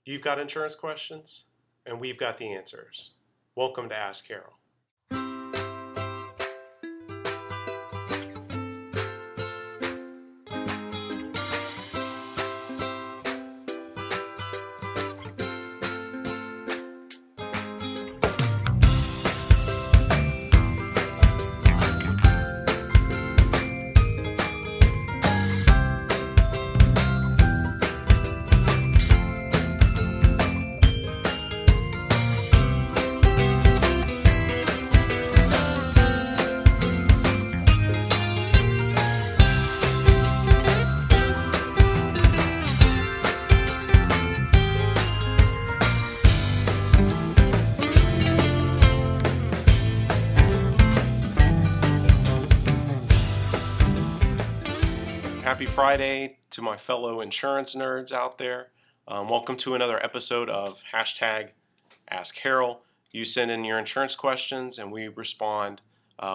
You've got insurance questions, and we've got the answers. Welcome to Ask Harrell. Happy Friday to my fellow insurance nerds out there. Welcome to another episode of hashtag Ask Harrell. You send in your insurance questions and we respond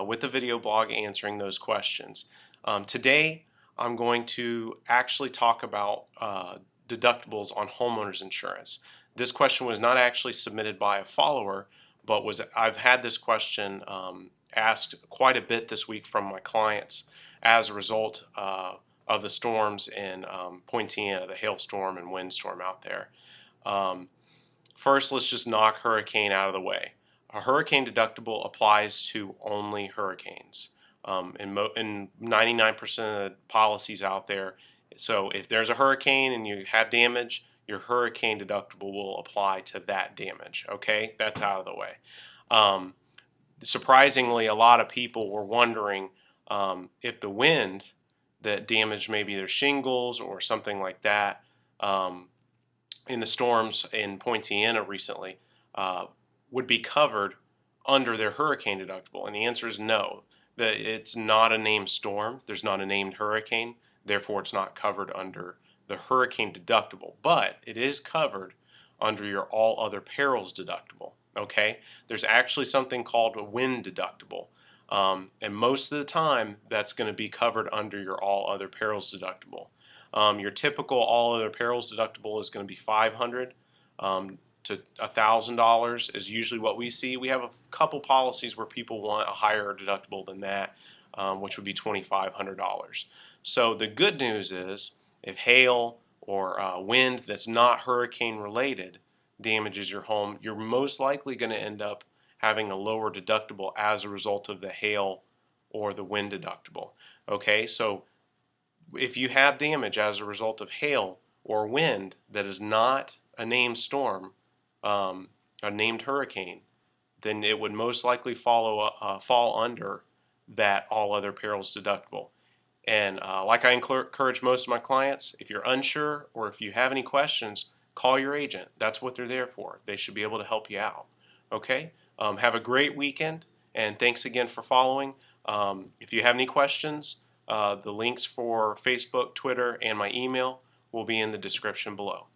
with a video blog answering those questions. Today I'm going to actually talk about deductibles on homeowners insurance. This question was not actually submitted by a follower, but I've had this question asked quite a bit this week from my clients as a result of the storms in Poinciana, the hailstorm and windstorm out there. First, let's just knock hurricane out of the way. A hurricane deductible applies to only hurricanes. In 99% of the policies out there, so if there's a hurricane and you have damage, your hurricane deductible will apply to that damage. Okay, that's out of the way. Surprisingly, a lot of people were wondering if the wind that damaged maybe their shingles or something like that in the storms in Poinciana recently would be covered under their hurricane deductible. And the answer is no. That it's not a named storm. There's not a named hurricane. Therefore, it's not covered under the hurricane deductible. But it is covered under your all other perils deductible. Okay? There's actually something called a wind deductible. And most of the time, that's going to be covered under your all other perils deductible. Your typical all other perils deductible is going to be $500 to $1,000 is usually what we see. We have a couple policies where people want a higher deductible than that, which would be $2,500. So the good news is if hail or wind that's not hurricane related damages your home, you're most likely going to end up having a lower deductible as a result of the hail or the wind deductible. Okay, so if you have damage as a result of hail or wind that is not a named storm, a named hurricane, then it would most likely fall under that all other perils deductible. And like I encourage most of my clients, if you're unsure or if you have any questions, call your agent. That's what they're there for. They should be able to help you out. Okay? Have a great weekend, and thanks again for following. If you have any questions, the links for Facebook, Twitter, and my email will be in the description below.